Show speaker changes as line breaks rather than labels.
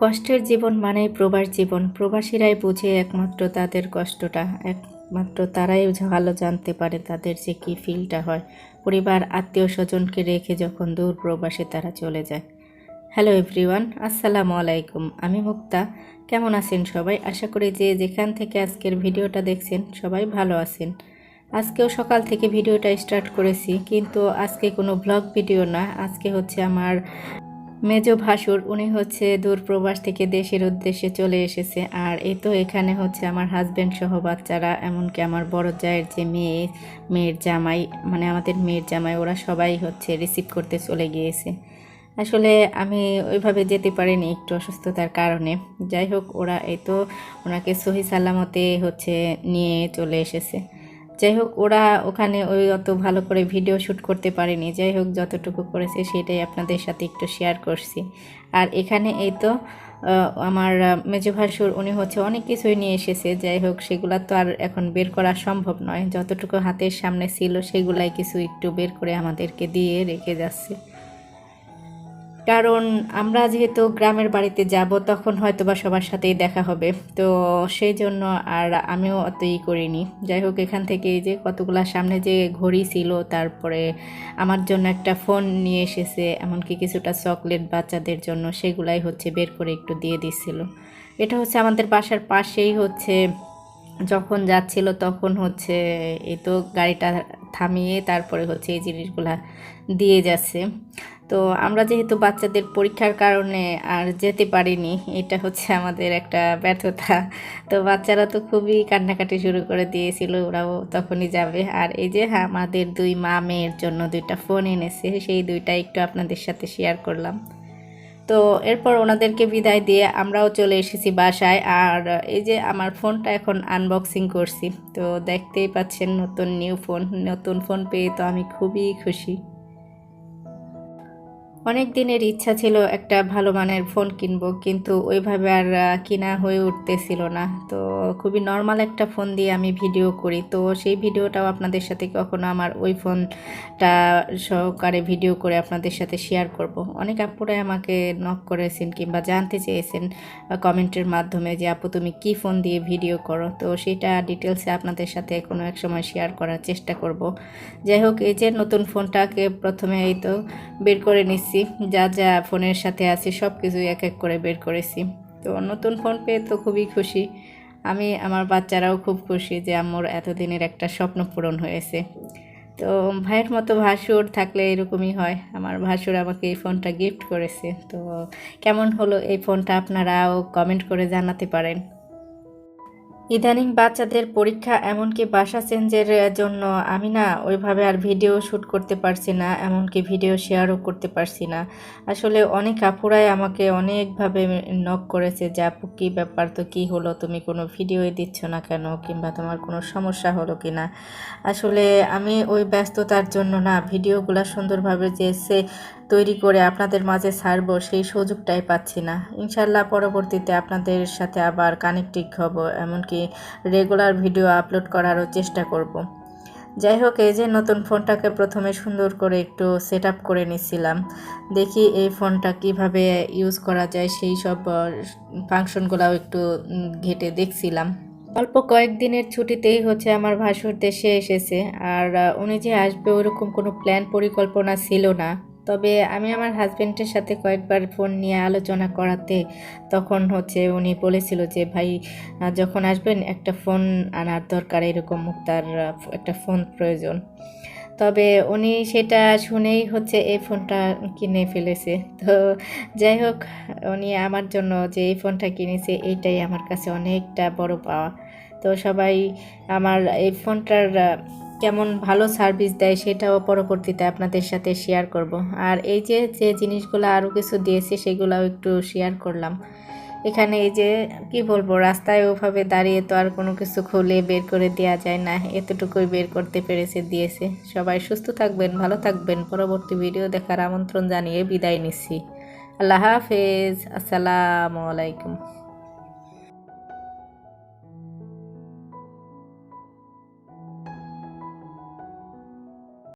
কষ্টের জীবন মানেই প্রবাস জীবন। প্রবাসীরাই বুঝে একমাত্র তাদের কষ্টটা। একমাত্র তারাই ভালো জানতে পারে তাদের যে কী ফিলটা হয়। পরিবার আত্মীয় স্বজনকে রেখে যখন দূর প্রবাসে তারা চলে যায়। হ্যালো এভরিওয়ান, আসসালামু আলাইকুম। আমি মুক্তা। কেমন আছেন সবাই? আশা করি যে যেখান থেকে আজকের ভিডিওটা দেখছেন সবাই ভালো আছেন। আজকেও সকাল থেকে ভিডিওটা স্টার্ট করেছি, কিন্তু আজকে কোনো ব্লগ ভিডিও না। আজকে হচ্ছে আমার মেজো ভাসুর, উনি হচ্ছে দূর প্রবাস থেকে দেশের উদ্দেশ্যে চলে এসেছে। আর এই তো এখানে হচ্ছে আমার হাজব্যান্ড সহ বাচ্চারা, এমনকি আমার বড় জায়ের যে মেয়ের জামাই, মানে আমাদের মেয়ের জামাই, ওরা সবাই হচ্ছে রিসিভ করতে চলে গিয়েছে। আসলে আমি ওইভাবে যেতে পারিনি একটু অসুস্থতার কারণে। যাই হোক, ওরা এই তো ওনাকে সহি সালামতে হচ্ছে নিয়ে চলে এসেছে। যাই হোক, ওরা ওখানে ওই অত ভালো করে ভিডিও শ্যুট করতে পারেনি। যাই হোক, যতটুকু করেছে সেটাই আপনাদের সাথে একটু শেয়ার করছি। আর এখানে এই তো আমার মেজো ভাসুর, উনি হচ্ছে অনেক কিছুই নিয়ে এসেছে। যাই হোক, সেগুলা তো আর এখন বের করা সম্ভব নয়। যতটুকু হাতের সামনে ছিল সেগুলাই কিছু একটু বের করে আমাদেরকে দিয়ে রেখে যাচ্ছে। কারণ আমরা যেহেতু গ্রামের বাড়িতে যাব, তখন হয়তো বা সবার সাথেই দেখা হবে, তো সেই জন্য আর আমিও অতই করিনি। যাই হোক, এখান থেকে এই যে কতগুলা সামনে যে ঘড়ি ছিল, তারপরে আমার জন্য একটা ফোন নিয়ে এসেছে, এমনকি কিছুটা চকলেট বাচ্চাদের জন্য, সেগুলাই হচ্ছে বের করে একটু দিয়ে দিচ্ছিল। এটা হচ্ছে আমাদের বাসার পাশেই হচ্ছে, যখন যাচ্ছিল তখন হচ্ছে এই তো গাড়িটা থামিয়ে তারপরে হচ্ছে এই জিনিসগুলা দিয়ে যাচ্ছে। তো আমরা যেহেতু বাচ্চাদের পরীক্ষার কারণে আর যেতে পারিনি, এটা হচ্ছে আমাদের একটা ব্যর্থতা। তো বাচ্চারা তো খুবই কান্নাকাটি শুরু করে দিয়েছিল, ওরাও তখনই যাবে। আর এই যে আমাদের দুই মা মেয়ের জন্য দুইটা ফোন এনেছে, সেই দুইটা একটু আপনাদের সাথে শেয়ার করলাম। তো এরপর ওনাদেরকে বিদায় দিয়ে আমরাও চলে এসেছি বাসায়। আর এই যে আমার ফোনটা এখন আনবক্সিং করছি, তো দেখতেই পাচ্ছেন নতুন নতুন ফোন পেয়ে তো আমি খুবই খুশি। অনেক দিনের ইচ্ছা ছিল একটা ভালো মানের ফোন কিনবো, কিন্তু ওইভাবে আর কিনা হয়ে উঠতেছিল না। তো খুবই নর্মাল একটা ফোন দিয়ে আমি ভিডিও করি, তো সেই ভিডিওটাও আপনাদের সাথে কখনো আমার ওই ফোনটা সহকারে ভিডিও করে আপনাদের সাথে শেয়ার করব। অনেক আপুরাই আমাকে নক করেছেন কিংবা জানতে চেয়েছেন কমেন্টের মাধ্যমে যে আপু তুমি কি ফোন দিয়ে ভিডিও করো, তো সেটা ডিটেলসে আপনাদের সাথে কোনো এক সময় শেয়ার করার চেষ্টা করব। যাই হোক, এই যে নতুন ফোনটাকে প্রথমে এই তো বের করে নিচ্ছি, যা যা ফোনের সাথে আছে সব কিছুই এক এক করে বের করেছি। তো নতুন ফোন পেয়ে তো খুবই খুশি আমি, আমার বাচ্চারাও খুব খুশি যে আমার এতদিনের একটা স্বপ্ন পূরণ হয়েছে। তো ভাইয়ের মতো ভাসুর থাকলে এরকমই হয়। আমার ভাসুর আমাকে এই ফোনটা গিফট করেছে। তো কেমন হলো এই ফোনটা আপনারাও কমেন্ট করে জানাতে পারেন। ইদানিং বাচ্চাদের পরীক্ষা, এমনকি বাসা চেঞ্জের জন্য আমি না ওইভাবে আর ভিডিও শ্যুট করতে পারছি না, এমনকি ভিডিও শেয়ারও করতে পারছি না। আসলে অনেক আপুরাই আমাকে অনেকভাবে নক করেছে যে আপু কী ব্যাপার, তো কী হলো, তুমি কোনো ভিডিওই দিচ্ছ না কেন, কিংবা তোমার কোনো সমস্যা হলো কি না। আসলে আমি ওই ব্যস্ততার জন্য না ভিডিওগুলো সুন্দরভাবে যে তৈরি করে আপনাদের মাঝে ছাড়বো সেই সুযোগটাই পাচ্ছি না। ইনশাল্লাহ পরবর্তীতে আপনাদের সাথে আবার কানেক্টিং হব, এমনকি রেগুলার ভিডিও আপলোড করারও চেষ্টা করব। যাই হোক, এই যে নতুন ফোনটাকে প্রথমে সুন্দর করে একটু সেট আপ করে নিছিলাম। দেখি এই ফোনটা কিভাবে ইউজ করা যায়, সেই সব ফাংশনগুলোও একটু ঘেটে দেখছিলাম। অল্প কয়েকদিনের ছুটিতেই হচ্ছে আমার ভাসুর দেশে এসেছে। আর উনি যে আসবে ওরকম কোনো প্ল্যান পরিকল্পনা ছিল না। তবে আমি আমার হাজব্যান্ডের সাথে কয়েকবার ফোন নিয়ে আলোচনা করাতে তখন হচ্ছে উনি বলেছিল যে ভাই যখন আসবেন একটা ফোন আনার দরকার, এরকম মুক্তার একটা ফোন প্রয়োজন। তবে উনি সেটা শুনেই হচ্ছে এই ফোনটা কিনে ফেলেছে। তো যাই হোক, উনি আমার জন্য যে এই ফোনটা কিনেছে এইটাই আমার কাছে অনেকটা বড় পাওয়া। তো সবাই আমার এই ফোনটার কেমন ভালো সার্ভিস দেয় সেটাও পরবর্তীতে আপনাদের সাথে শেয়ার করব। আর এই যে যে জিনিসগুলো আরও কিছু দিয়েছে সেগুলোও একটু শেয়ার করলাম। এখানে এই যে কি বলবো, রাস্তায় ওভাবে দাঁড়িয়ে তো আর কোনো কিছু খুলে বের করে দেওয়া যায় না, এতটুকুই বের করতে পেরেছে, দিয়েছে। সবাই সুস্থ থাকবেন, ভালো থাকবেন। পরবর্তী ভিডিও দেখার আমন্ত্রণ জানিয়ে বিদায় নিচ্ছি। আল্লাহ হাফেজ, আসসালামু আলাইকুম।